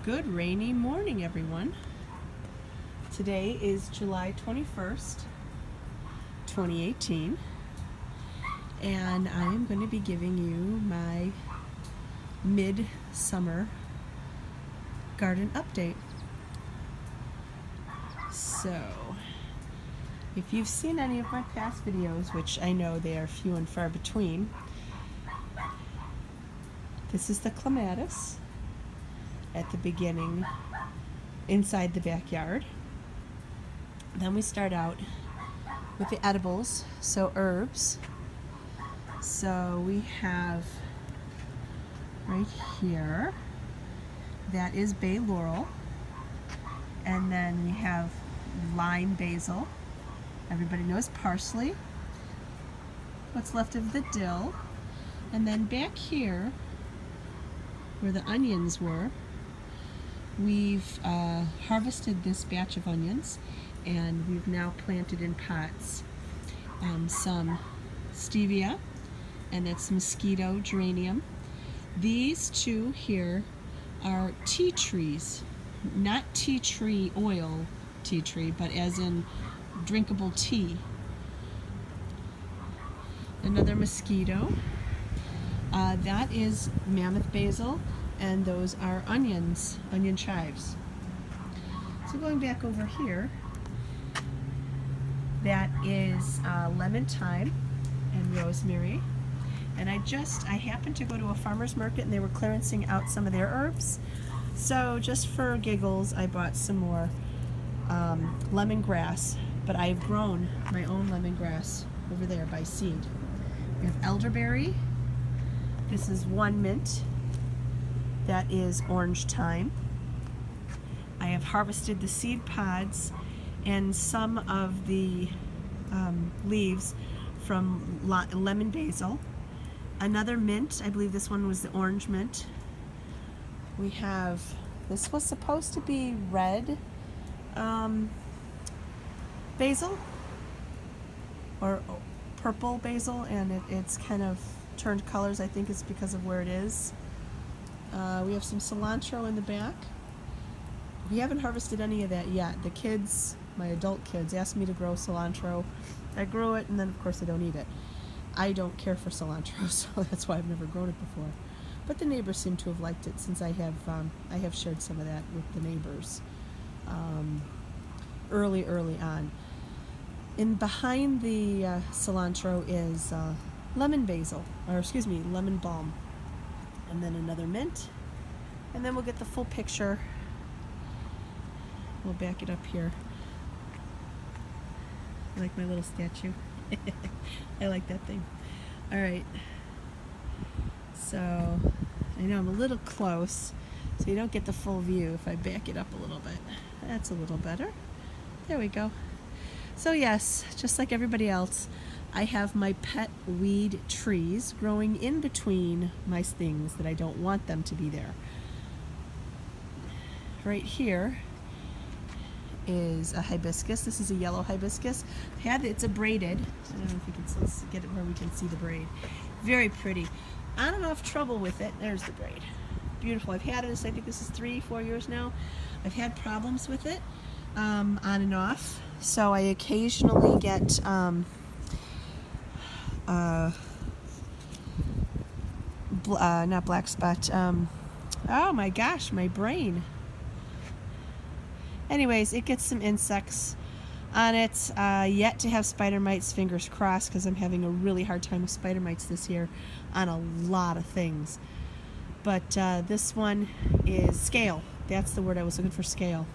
Good rainy morning, everyone. Today is July 21st, 2018, and I am going to be giving you my mid-summer garden update. So, if you've seen any of my past videos, which I know they are few and far between, this is the clematis at the beginning inside the backyard. Then we start out with the edibles, so herbs. So we have right here, that is bay laurel, and then we have lime basil. Everybody knows parsley. What's left of the dill. And then back here, where the onions were, we've harvested this batch of onions, and we've now planted in pots some stevia, and that's mosquito geranium. These two here are tea trees, not tea tree oil tea tree, but as in drinkable tea. Another mosquito, that is mammoth basil, and those are onions, onion chives. So going back over here, that is lemon thyme and rosemary. And I happened to go to a farmer's market and they were clearancing out some of their herbs. So just for giggles, I bought some more lemongrass, but I've grown my own lemongrass over there by seed. We have elderberry. This is one mint. That is orange thyme. I have harvested the seed pods and some of the leaves from lemon basil. Another mint, I believe this one was the orange mint. We have, this was supposed to be red basil or purple basil, and it's kind of turned colors. I think it's because of where it is. We have some cilantro in the back. We haven't harvested any of that yet. The kids, my adult kids, asked me to grow cilantro. I grew it, and then of course I don't eat it. I don't care for cilantro, so that's why I've never grown it before. But the neighbors seem to have liked it, since I have shared some of that with the neighbors early on. And behind the cilantro is lemon balm. And then another mint, and then we'll get the full picture. We'll back it up here. I like my little statue. I like that thing. All right, so I know I'm a little close, so you don't get the full view if I back it up a little bit. That's a little better. There we go. So yes, just like everybody else, I have my pet weed trees growing in between my things that I don't want them to be there. Right here is a hibiscus. This is a yellow hibiscus. It's a braided. I don't know if you can get it where we can see the braid. Very pretty. On and off trouble with it. There's the braid. Beautiful. I've had it, I think this is 3-4 years now. I've had problems with it on and off. So I occasionally get not black spot. Oh my gosh, my brain. Anyways, it gets some insects on it. Yet to have spider mites, fingers crossed, because I'm having a really hard time with spider mites this year on a lot of things. But this one is scale. That's the word I was looking for, scale.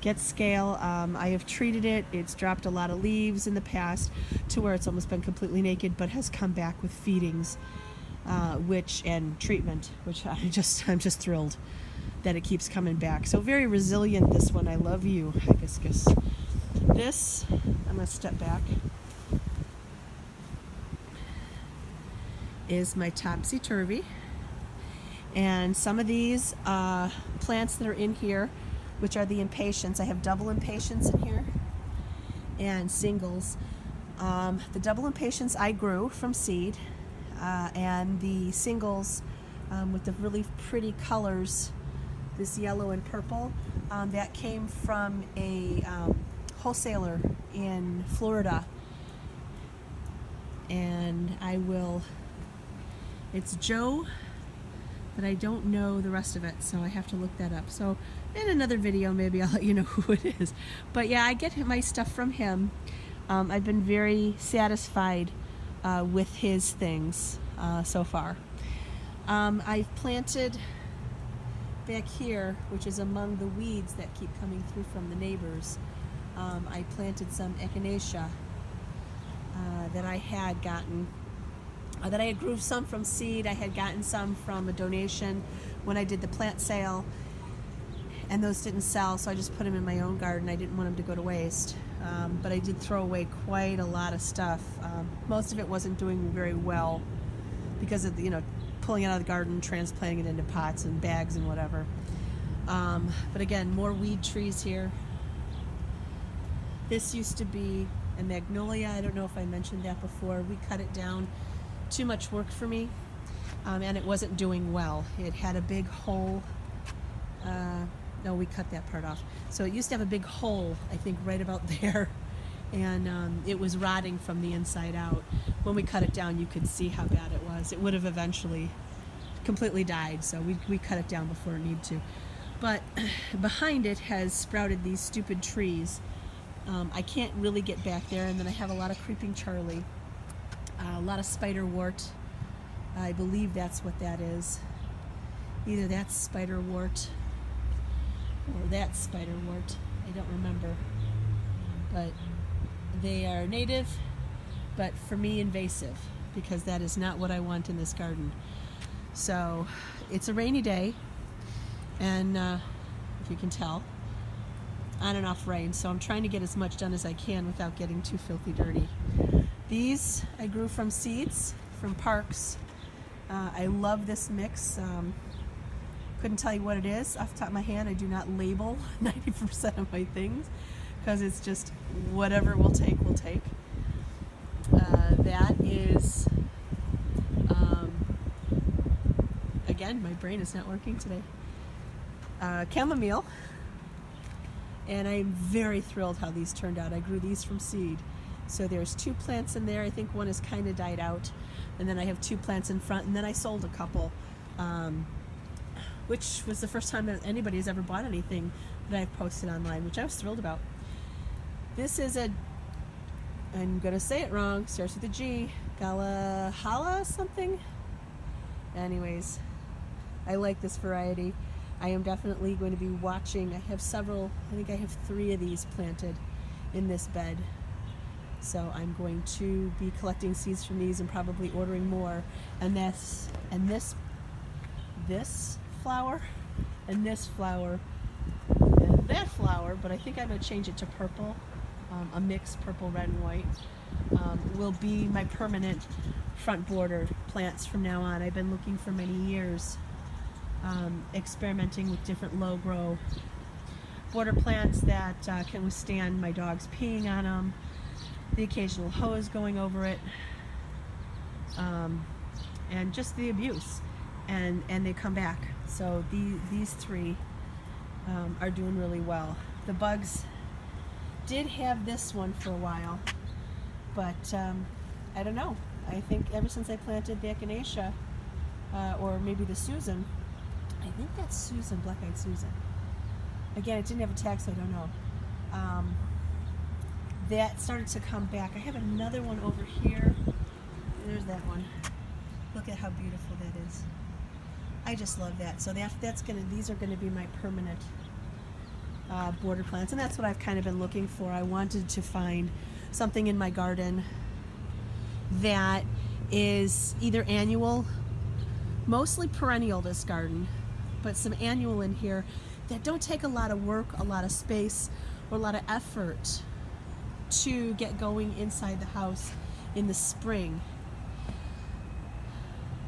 Get scale. I have treated it. It's dropped a lot of leaves in the past to where it's almost been completely naked, but has come back with feedings, and treatment, which I'm just thrilled that it keeps coming back. So very resilient, this one. I love you, hibiscus. This, I'm going to step back, is my topsy-turvy. And some of these plants that are in here, which are the impatiens, I have double impatiens in here and singles. The double impatiens I grew from seed, and the singles with the really pretty colors this yellow and purple. That came from a wholesaler in Florida. And it's Joe, but I don't know the rest of it, so I have to look that up. So in another video, maybe I'll let you know who it is. But yeah, I get my stuff from him. I've been very satisfied with his things so far. I've planted back here, which is among the weeds that keep coming through from the neighbors. I planted some echinacea that I had gotten, that I had grew some from seed. I had gotten some from a donation when I did the plant sale, and those didn't sell, so I just put them in my own garden. I didn't want them to go to waste, but I did throw away quite a lot of stuff. Most of it wasn't doing very well because of the, pulling it out of the garden, transplanting it into pots and bags and whatever. But again, more weed trees here. This used to be a magnolia. I don't know if I mentioned that before. We cut it down. Too much work for me, and it wasn't doing well. It had a big hole. No, we cut that part off. So it used to have a big hole, I think, right about there, and it was rotting from the inside out. When we cut it down, you could see how bad it was. It would have eventually completely died, so we cut it down before it needed to. But behind it has sprouted these stupid trees. I can't really get back there, and then I have a lot of creeping Charlie, a lot of spiderwort. I believe that's what that is. Either that's spiderwort or that's spiderwort. I don't remember. But they are native, but for me invasive, because that is not what I want in this garden. So it's a rainy day, and if you can tell, on and off rain, so I'm trying to get as much done as I can without getting too filthy dirty. These I grew from seeds from Parks. I love this mix. Couldn't tell you what it is off the top of my hand. I do not label 90% of my things because it's just whatever we'll take, we'll take. That is, again, my brain is not working today. Chamomile. And I'm very thrilled how these turned out. I grew these from seed. So there's 2 plants in there. I think one is kind of died out. And then I have 2 plants in front. And then I sold a couple, which was the first time that anybody has ever bought anything that I've posted online, which I was thrilled about. This is I'm going to say it wrong, starts with a G, Galahala something? Anyways, I like this variety. I am definitely going to be watching. I have several, I think I have 3 of these planted in this bed. So I'm going to be collecting seeds from these and probably ordering more. And this flower, and this flower, and that flower, but I think I'm going to change it to purple, a mix purple, red, and white, will be my permanent front border plants from now on. I've been looking for many years. Experimenting with different low grow border plants that can withstand my dogs peeing on them, the occasional hose going over it, and just the abuse, and they come back. So these 3 are doing really well. The bugs did have this one for a while, but I don't know. I think ever since I planted the echinacea, or maybe the Susan, I think that's Susan, black-eyed Susan. Again, it didn't have a tag, so I don't know. That started to come back. I have another one over here. There's that one. Look at how beautiful that is. I just love that. So these are gonna be my permanent border plants, and that's what I've kind of been looking for. I wanted to find something in my garden that is either annual, mostly perennial, this garden, but some annual in here that don't take a lot of work, a lot of space, or a lot of effort to get going inside the house in the spring.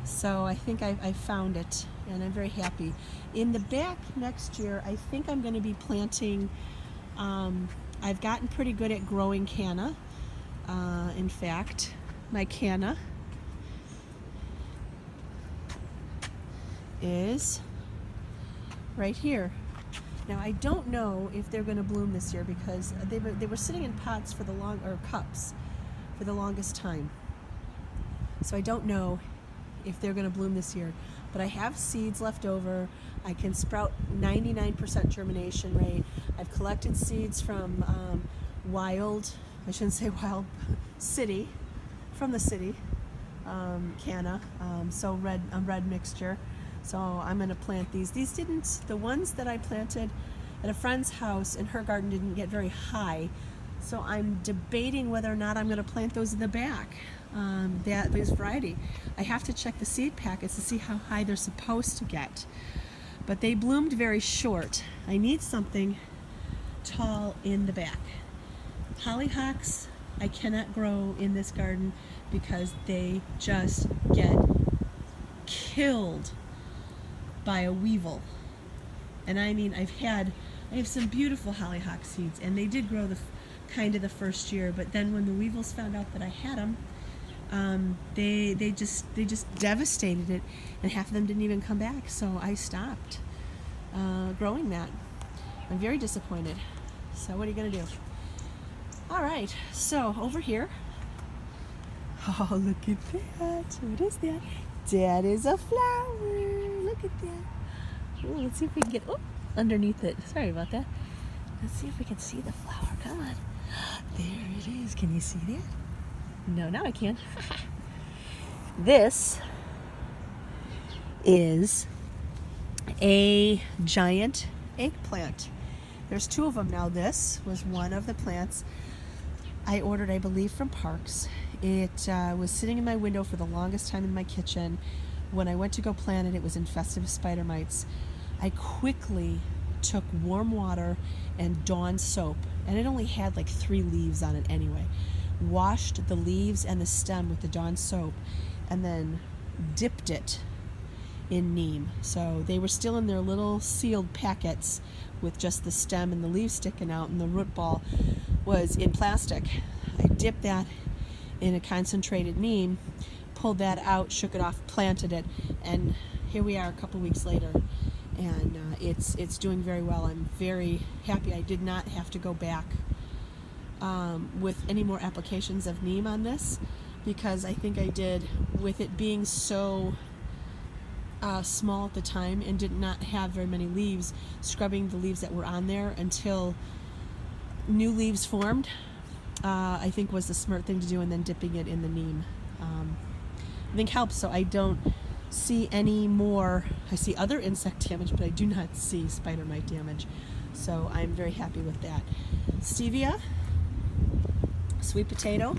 So I think I found it, and I'm very happy. In the back next year, I think I'm going to be planting, I've gotten pretty good at growing canna. In fact, my canna is right here. Now I don't know if they're going to bloom this year because they were sitting in pots for cups for the longest time. So I don't know if they're going to bloom this year, but I have seeds left over. I can sprout 99% germination rate. I've collected seeds from City, from the city, canna, so red mixture. So I'm going to plant these. The ones that I planted at a friend's house in her garden didn't get very high. So I'm debating whether or not I'm going to plant those in the back, this variety. I have to check the seed packets to see how high they're supposed to get. But they bloomed very short. I need something tall in the back. Hollyhocks I cannot grow in this garden because they just get killed by a weevil. And I mean, I have some beautiful hollyhock seeds, and they did grow the first year, but then when the weevils found out that I had them, they just devastated it, and half of them didn't even come back. So I stopped growing that. I'm very disappointed. So what are you gonna do? All right, so over here. Oh, look at that! What is that? That is a flower. Look at that. Ooh, let's see if we can get underneath it. Sorry about that. Let's see if we can see the flower. Come on. There it is. Can you see that? No, now I can. This is a giant eggplant. There's two of them now. This was one of the plants I ordered, I believe, from Parks. It was sitting in my window for the longest time in my kitchen. When I went to go plant it, it was infested with spider mites. I quickly took warm water and Dawn soap, and it only had like 3 leaves on it anyway. Washed the leaves and the stem with the Dawn soap, and then dipped it in neem. So they were still in their little sealed packets with just the stem and the leaves sticking out, and the root ball was in plastic. I dipped that in a concentrated neem, pulled that out, shook it off, planted it, and here we are a couple weeks later, and it's doing very well. I'm very happy I did not have to go back with any more applications of neem on this, because I think I did, with it being so small at the time and did not have very many leaves, scrubbing the leaves that were on there until new leaves formed, I think was the smart thing to do, and then dipping it in the neem I think helps, so I don't see any more. I see other insect damage, but I do not see spider mite damage, so I'm very happy with that. Stevia, sweet potato,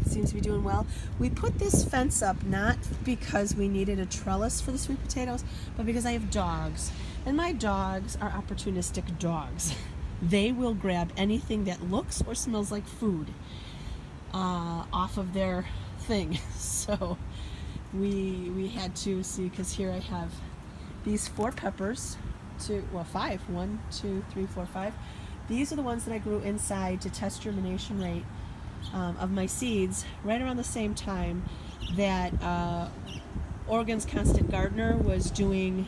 seems to be doing well. We put this fence up not because we needed a trellis for the sweet potatoes, but because I have dogs, and my dogs are opportunistic dogs. They will grab anything that looks or smells like food off of their thing. So we had to see, because here I have these 4 peppers, 5. 1, 2, 3, 4, 5. These are the ones that I grew inside to test germination rate of my seeds right around the same time that Oregon's Constant Gardener was doing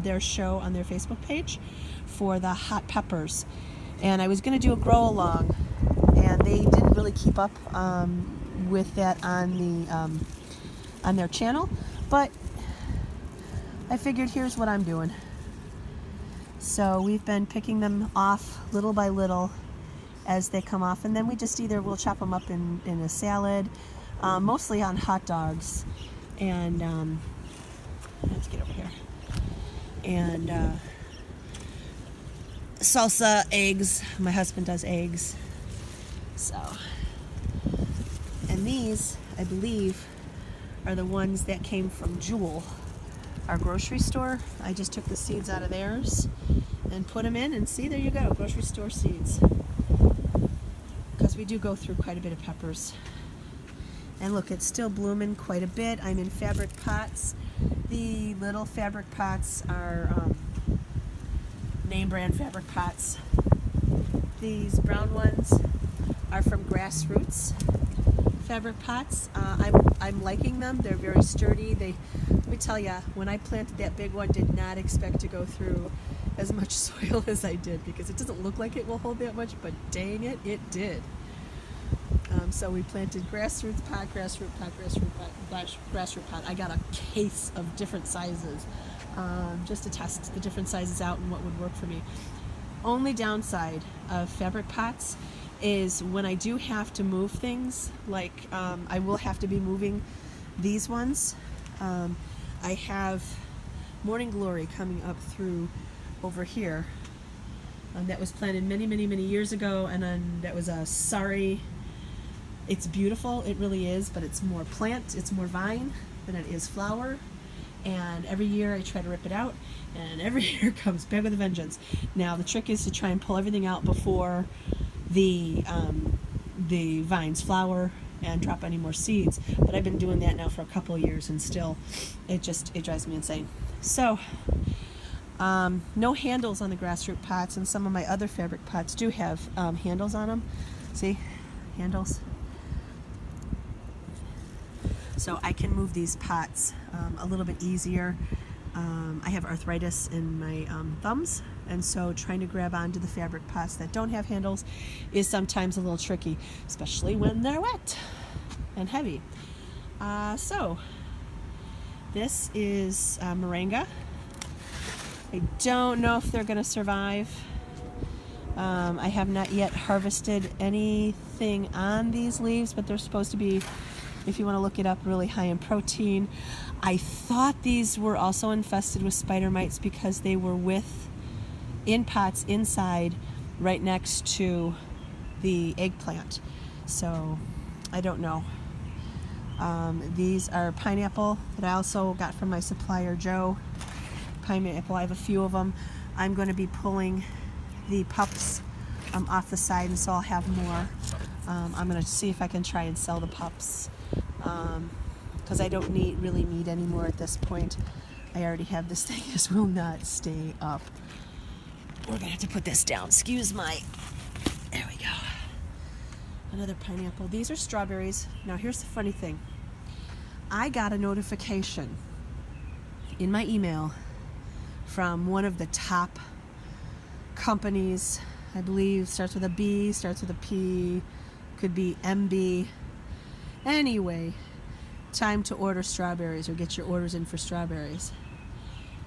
their show on their Facebook page for the hot peppers, and I was going to do a grow along, and they didn't really keep up with that on their channel, but I figured here's what I'm doing. So we've been picking them off little by little as they come off, and then we'll chop them up in a salad, mostly on hot dogs, and let's get over here, and salsa, eggs. My husband does eggs. So, and these, I believe, are the ones that came from Jewel, our grocery store. I just took the seeds out of theirs and put them in, and see, there you go, grocery store seeds. Because we do go through quite a bit of peppers. And look, it's still blooming quite a bit. I'm in fabric pots. The little fabric pots are name brand fabric pots. These brown ones are from Grassroots fabric pots. I'm liking them. They're very sturdy. They me tell you, when I planted that big one, did not expect to go through as much soil as I did, because it doesn't look like it will hold that much, but dang it, it did. So we planted grassroots pot, grassroot pot, grassroot pot, grassroot pot. I got a case of different sizes just to test the different sizes out and what would work for me. Only downside of fabric pots is when I do have to move things, like I will have to be moving these ones. I have Morning Glory coming up through over here. That was planted many, many, many years ago, and then that was a sorry. It's beautiful, it really is, but it's more plant, it's more vine than it is flower. And every year I try to rip it out, and every year it comes back with a vengeance. Now the trick is to try and pull everything out before the vines flower and drop any more seeds. But I've been doing that now for a couple of years, and still, it drives me insane. So, no handles on the grassroot pots, and some of my other fabric pots do have handles on them. See, handles. So I can move these pots a little bit easier. I have arthritis in my thumbs, and so trying to grab onto the fabric pots that don't have handles is sometimes a little tricky, especially when they're wet and heavy. So this is moringa. I don't know if they're going to survive. I have not yet harvested anything on these leaves, but they're supposed to be, if you want to look it up, really high in protein. I thought these were also infested with spider mites because they were in pots inside right next to the eggplant. So I don't know. These are pineapple that I also got from my supplier Joe. Pineapple, I have a few of them. I'm going to be pulling the pups off the side, and so I'll have more. I'm going to see if I can try and sell the pups, because I don't really need any more at this point. I already have this thing. This will not stay up. We're going to have to put this down. Excuse my... There we go. Another pineapple. These are strawberries. Now here's the funny thing. I got a notification in my email from one of the top companies. I believe starts with a B, starts with a P, could be MB. Anyway, time to order strawberries, or get your orders in for strawberries.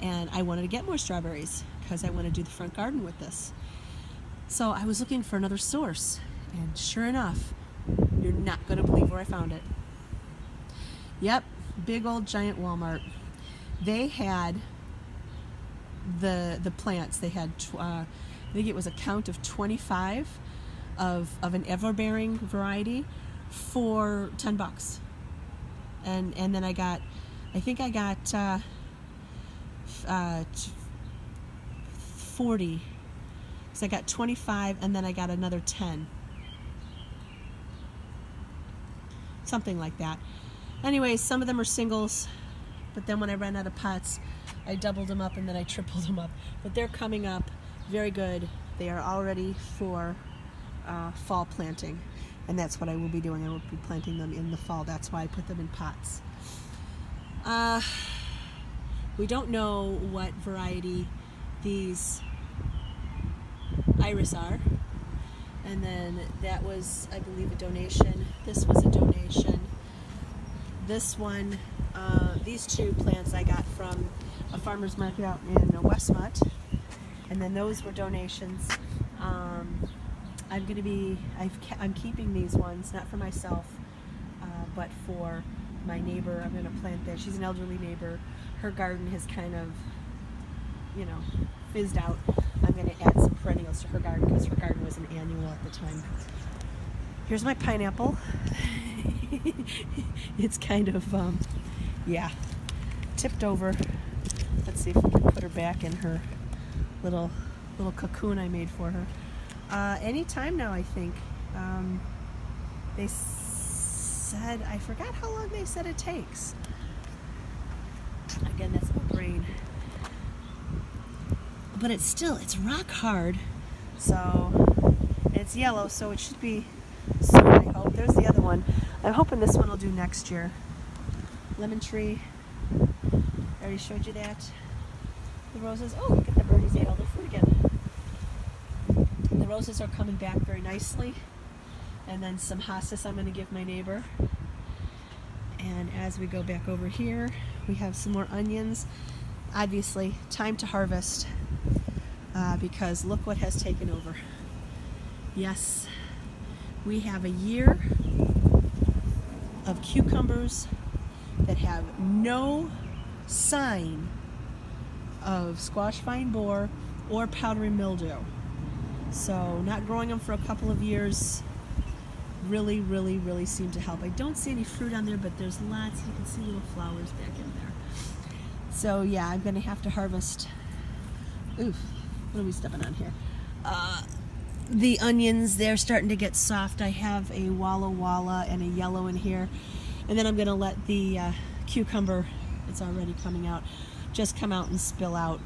And I wanted to get more strawberries because I want to do the front garden with this. So I was looking for another source, and sure enough, you're not going to believe where I found it. Yep, big old giant Walmart. They had the plants. They had I think it was a count of 25 of an ever-bearing variety for $10. And then I got 40. So I got 25, and then I got another 10. Something like that. Anyways, some of them are singles, but then when I ran out of pots, I doubled them up and then I tripled them up. But they're coming up very good. They are all ready for fall planting, and that's what I will be doing. I will be planting them in the fall. That's why I put them in pots. We don't know what variety these iris are, and then that was, I believe, a donation. This was a donation. This one, these two plants I got from a farmer's market out in Westmont, and then those were donations. I'm keeping these ones, not for myself, but for my neighbor. I'm going to plant there. She's an elderly neighbor. Her garden has kind of, fizzed out. I'm going to add some perennials to her garden because her garden was an annual at the time. Here's my pineapple. It's kind of, tipped over. Let's see if we can put her back in her little cocoon I made for her. Any time now, I think. They said, I forgot how long they said it takes. Again, that's my brain. But it's rock hard. So, it's yellow, so it should be soon, I hope. There's the other one. I'm hoping this one will do next year. Lemon tree. already showed you that. The roses, oh, look at the birdies, ate all their food again. The roses are coming back very nicely. And then some hostas I'm going to give my neighbor. And as we go back over here, we have some more onions. Obviously, time to harvest because look what has taken over. Yes, we have a year of cucumbers that have no sign of squash vine borer or powdery mildew. So not growing them for a couple of years really seem to help. I don't see any fruit on there, but there's lots. You can see little flowers back in there. So yeah, I'm gonna have to harvest. Oof, what are we stepping on here? The onions, they're starting to get soft. I have a Walla Walla and a yellow in here. And then I'm gonna let the cucumber, it's already coming out, just come out and spill out.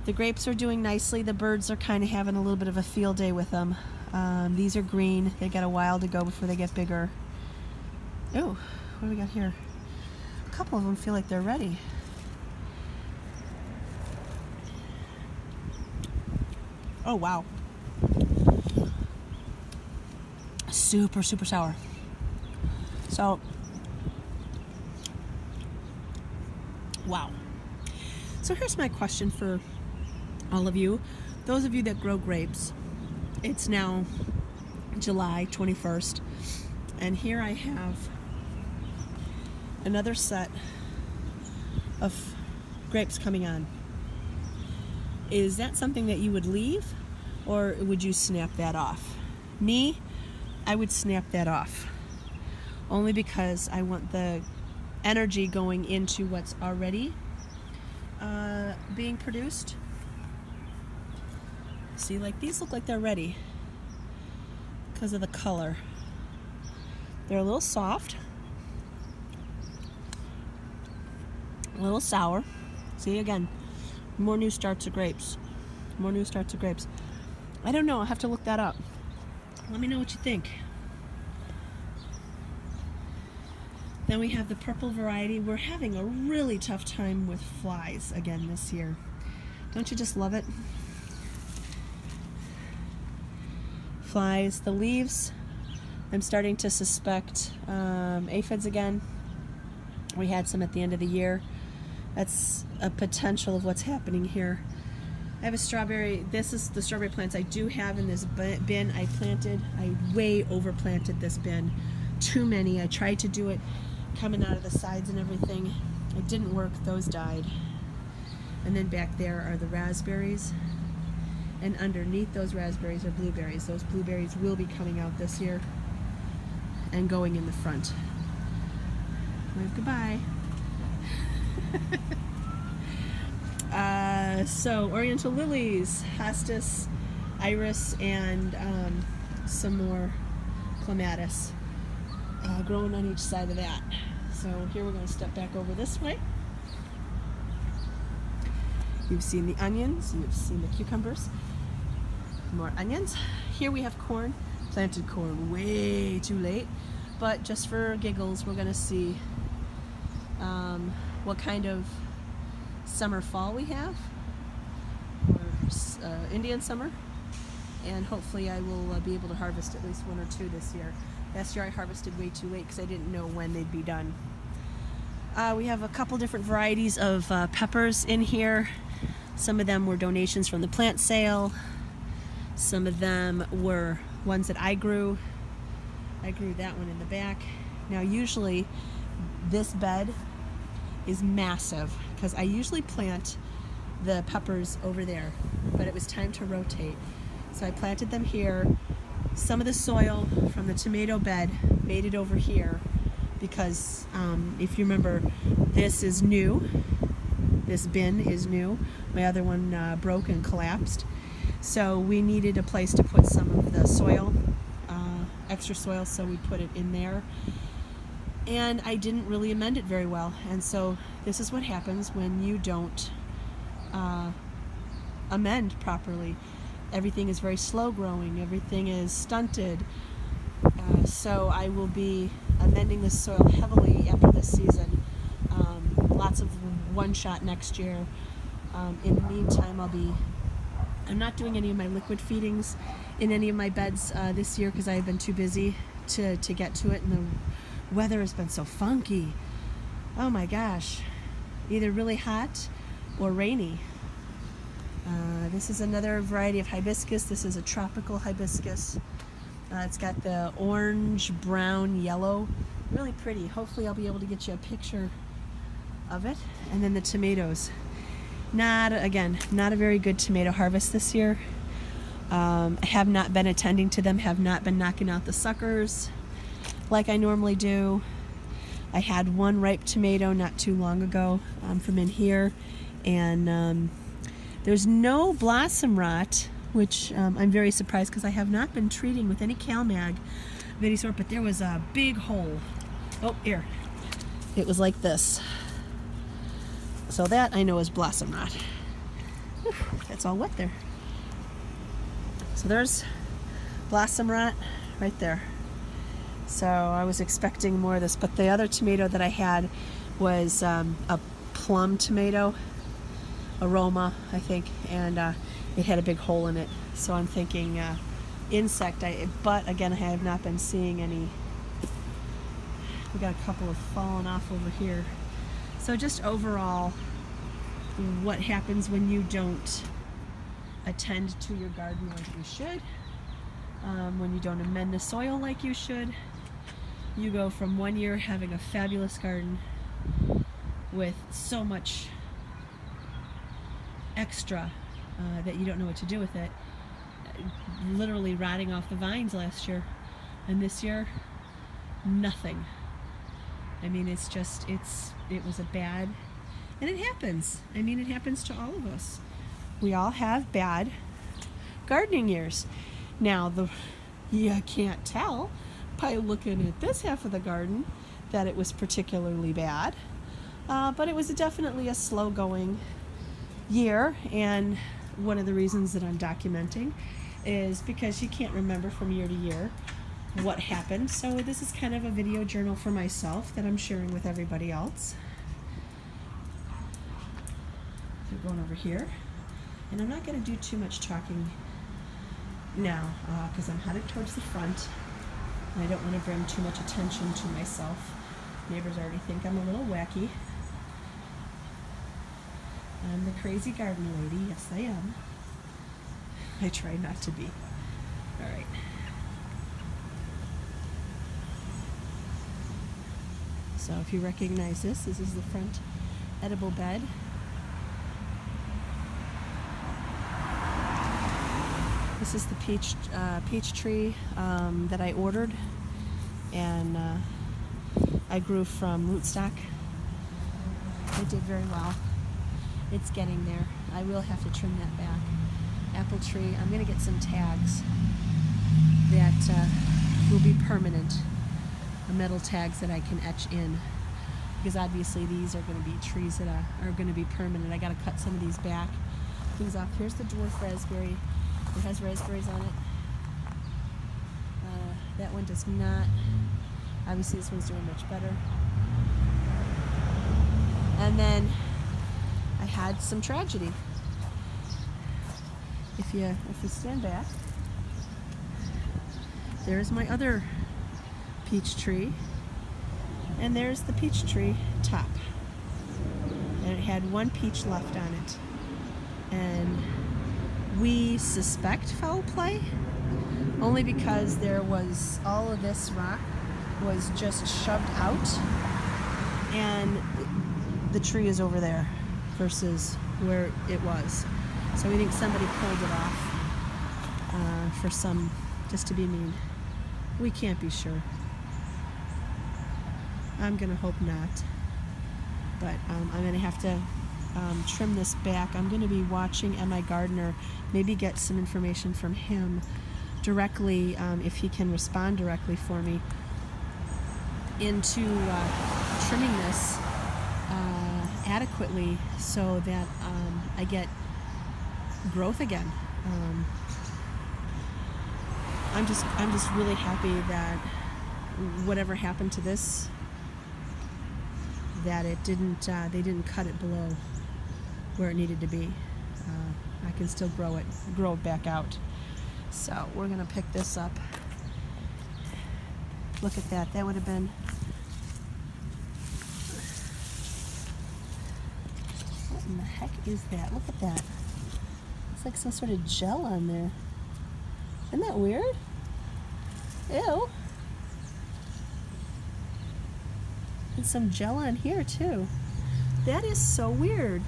The grapes are doing nicely. The birds are kind of having a little bit of a field day with them. These are green. They got a while to go before they get bigger. Oh, what do we got here? A couple of them feel like they're ready. Oh, wow. Super sour. So, wow. So here's my question for all of you. Those of you that grow grapes, it's now July 21st, and here I have another set of grapes coming on. Is that something that you would leave, or would you snap that off? Me, I would snap that off, only because I want the energy going into what's already being produced. See, like these look like they're ready because of the color. They're a little soft, a little sour. See, again, more new starts of grapes. More new starts of grapes. I don't know, I'll have to look that up. Let me know what you think. Then we have the purple variety. We're having a really tough time with flies again this year. Don't you just love it? Flies, the leaves, I'm starting to suspect aphids again. We had some at the end of the year. That's a potential of what's happening here. I have a strawberry. This is the strawberry plants I do have in this bin I planted. I way overplanted this bin. Too many. I tried to do it coming out of the sides and everything. It didn't work. Those died. And then back there are the raspberries. And underneath those raspberries are blueberries. Those blueberries will be coming out this year and going in the front. Wave goodbye. So Oriental lilies, hostas, iris, and some more clematis growing on each side of that. So here we're going to step back over this way. You've seen the onions, you've seen the cucumbers, more onions. Here we have corn, planted corn way too late, but just for giggles we're going to see what kind of summer fall we have, or Indian summer, and hopefully I will be able to harvest at least one or two this year. Last year I harvested way too late because I didn't know when they'd be done. We have a couple different varieties of peppers in here. Some of them were donations from the plant sale. Some of them were ones that I grew. I grew that one in the back. Now usually this bed is massive because I usually plant the peppers over there, but it was time to rotate. So I planted them here. Some of the soil from the tomato bed made it over here because if you remember, this is new. This bin is new. My other one broke and collapsed. So we needed a place to put some of the soil, extra soil, so we put it in there. And I didn't really amend it very well. And so this is what happens when you don't amend properly. Everything is very slow growing. Everything is stunted. So I will be amending the soil heavily after this season. Lots of one shot next year. In the meantime, I'm not doing any of my liquid feedings in any of my beds this year because I've been too busy to get to it, and the weather has been so funky. Oh my gosh, either really hot or rainy. This is another variety of hibiscus. This is a tropical hibiscus. It's got the orange, brown, yellow, really pretty. Hopefully I'll be able to get you a picture of it. And then the tomatoes. Not a very good tomato harvest this year. I have not been attending to them, have not been knocking out the suckers like I normally do. I had one ripe tomato not too long ago from in here, and there's no blossom rot, which I'm very surprised because I have not been treating with any CalMag of any sort, but there was a big hole. Oh, here. It was like this. So that I know is blossom rot. Whew, that's all wet there. So there's blossom rot right there. So I was expecting more of this, but the other tomato that I had was a plum tomato, aroma, I think, and it had a big hole in it. So I'm thinking insect, but again, I have not been seeing any. We got a couple of fallen off over here. So just overall, what happens when you don't attend to your garden like you should, when you don't amend the soil like you should. You go from one year having a fabulous garden with so much extra that you don't know what to do with it, literally rotting off the vines last year, and this year nothing. I mean, it was a bad, and it happens. I mean, it happens to all of us. We all have bad gardening years. Now, you can't tell by looking at this half of the garden that it was particularly bad, but it was definitely a slow-going year, and one of the reasons that I'm documenting is because you can't remember from year to year what happened. So this is kind of a video journal for myself that I'm sharing with everybody else. So going over here, and I'm not going to do too much talking now because I'm headed towards the front and I don't want to bring too much attention to myself. Neighbors already think I'm a little wacky. I'm the crazy garden lady. Yes, I am. I try not to be. All right. So if you recognize this is the front edible bed. This is the peach tree that I ordered, and I grew from rootstock. It did very well. It's getting there. I will have to trim that back. Apple tree, I'm going to get some tags that will be permanent. Metal tags that I can etch in, because obviously these are going to be trees that are going to be permanent. I got to cut some of these back, things off. Here's the dwarf raspberry. It has raspberries on it. That one does not. Obviously this one's doing much better. And then I had some tragedy. If you stand back, there's my other peach tree, and there's the peach tree top, and it had one peach left on it, and we suspect foul play only because there was all of this rock was just shoved out, and the tree is over there versus where it was. So we think somebody pulled it off for some, just to be mean. We can't be sure. I'm gonna hope not, but I'm gonna have to trim this back. I'm gonna be watching M.I. Gardner, maybe get some information from him directly, if he can respond directly for me, into trimming this adequately so that I get growth again. I'm just really happy that whatever happened to this that it didn't, they didn't cut it below where it needed to be. I can still grow it back out. So we're gonna pick this up. Look at that. That would have been. What in the heck is that? Look at that. It's like some sort of gel on there. Isn't that weird? Ew. And some gel on here too. That is so weird.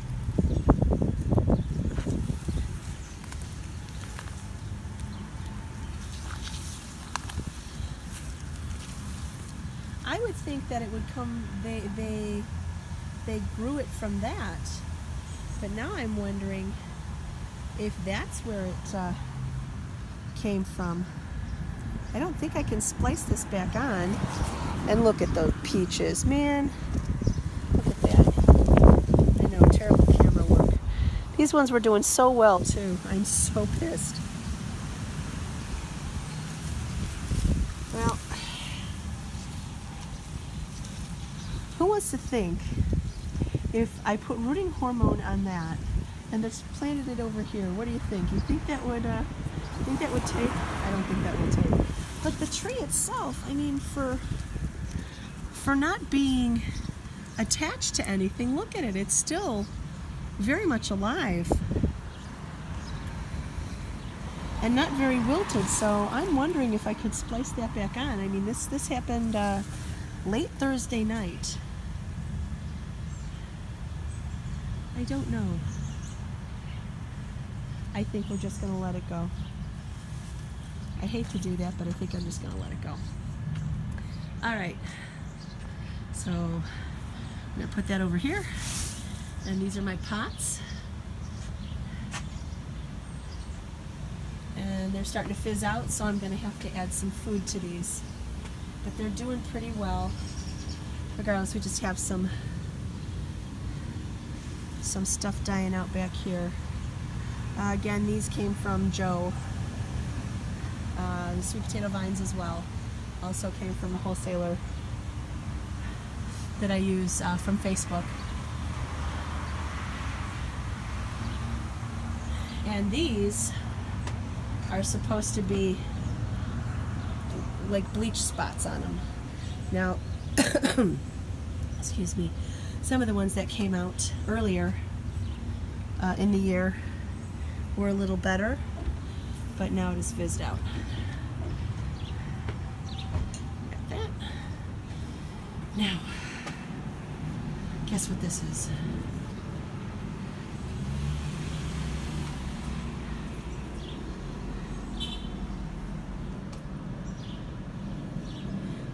I would think that it would come, they grew it from that. But now I'm wondering if that's where it came from. I don't think I can splice this back on. And look at those peaches, man. Look at that. I know, terrible camera work. These ones were doing so well too. I'm so pissed. Well, who wants to think if I put rooting hormone on that and just planted it over here? What do you think? You think that would take? I don't think that will take. But the tree itself, I mean, for not being attached to anything, look at it. It's still very much alive and not very wilted. So I'm wondering if I could splice that back on. I mean, this happened late Thursday night. I don't know. I think we're just going to let it go. I hate to do that, but I think I'm just going to let it go. All right. So I'm going to put that over here. And these are my pots. And they're starting to fizz out, so I'm going to have to add some food to these. But they're doing pretty well. Regardless, we just have some stuff dying out back here. Again, these came from Joe. The sweet potato vines as well. Also came from a wholesaler that I use from Facebook. And these are supposed to be like bleach spots on them. Now, excuse me, some of the ones that came out earlier in the year were a little better, but now it is fizzed out. Got that. Now, guess what this is?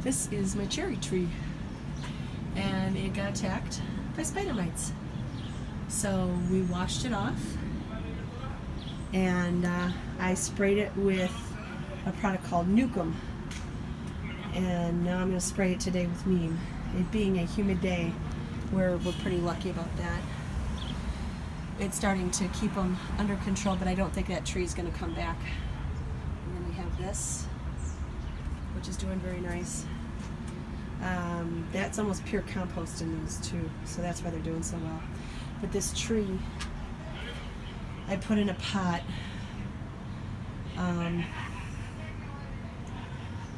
This is my cherry tree, and it got attacked by spider mites. So we washed it off, and I sprayed it with a product called Nukem, and now I'm going to spray it today with neem. It being a humid day, we're pretty lucky about that. It's starting to keep them under control, but I don't think that tree is going to come back. And then we have this, which is doing very nice. That's almost pure compost in these too, so that's why they're doing so well. But this tree, I put in a pot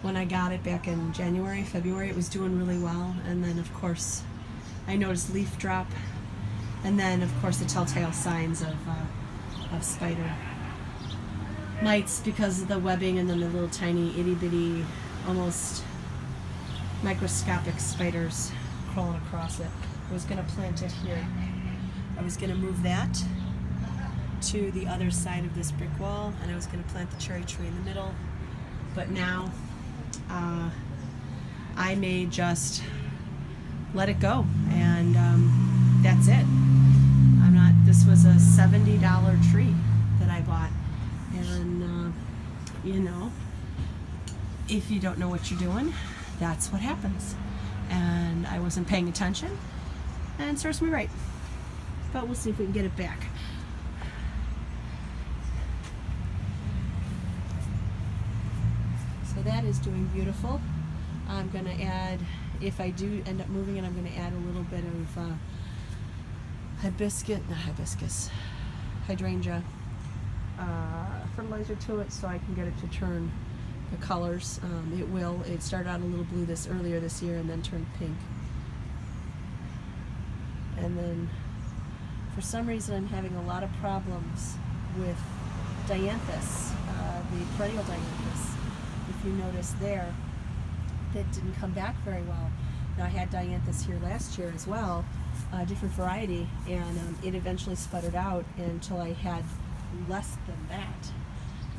when I got it back in January, February. It was doing really well, and then of course I noticed leaf drop, and then of course the telltale signs of spider mites because of the webbing, and then the little tiny itty bitty, almost microscopic spiders crawling across it. I was going to plant it here. I was going to move that to the other side of this brick wall, and I was going to plant the cherry tree in the middle. But now I may just let it go, and that's it. This was a $70 tree that I bought, and you know, if you don't know what you're doing, that's what happens. And I wasn't paying attention, and serves me right. But we'll see if we can get it back. So that is doing beautiful. I'm going to add if I do end up moving it, I'm going to add a little bit of hydrangea fertilizer to it so I can get it to turn the colors. It started out a little blue earlier this year and then turned pink. And then for some reason I'm having a lot of problems with dianthus, the perennial dianthus. If you notice there, that didn't come back very well. Now I had dianthus here last year as well, a different variety, and it eventually sputtered out until I had less than that.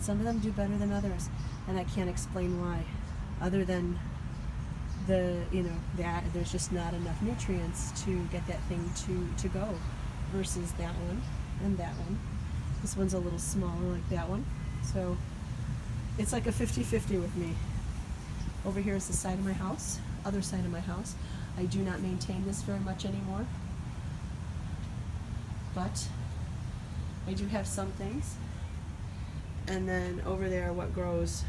Some of them do better than others, and I can't explain why, other than that there's just not enough nutrients to get that thing to go, versus that one and that one. This one's a little smaller like that one, so it's like a 50-50 with me. Over here is the side of my house, other side of my house. I do not maintain this very much anymore, but I do have some things. And then over there, what grows,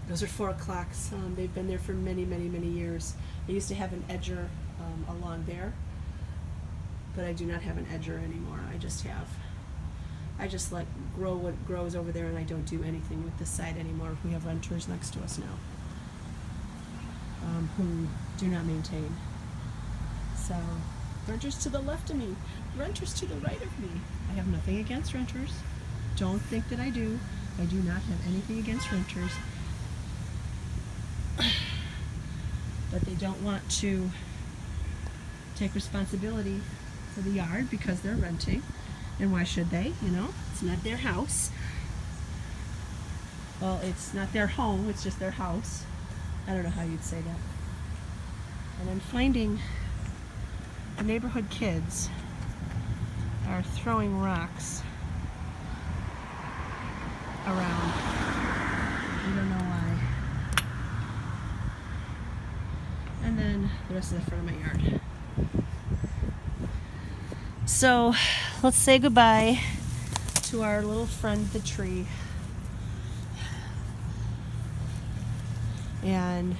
those are 4 o'clocks. They've been there for many, many, many years. I used to have an edger along there, but I do not have an edger anymore. I just let grow what grows over there, and I don't do anything with this side anymore. We have renters next to us now who do not maintain. So renters to the left of me, renters to the right of me. I have nothing against renters. Don't think that I do. I do not have anything against renters. But they don't want to take responsibility for the yard because they're renting. And why should they? It's not their house. Well, it's not their home, it's just their house. I don't know how you'd say that. And I'm finding the neighborhood kids are throwing rocks around. I don't know why. And then the rest of the front of my yard. So let's say goodbye to our little friend, the tree. And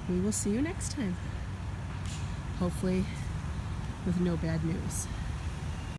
we will see you next time. Hopefully with no bad news.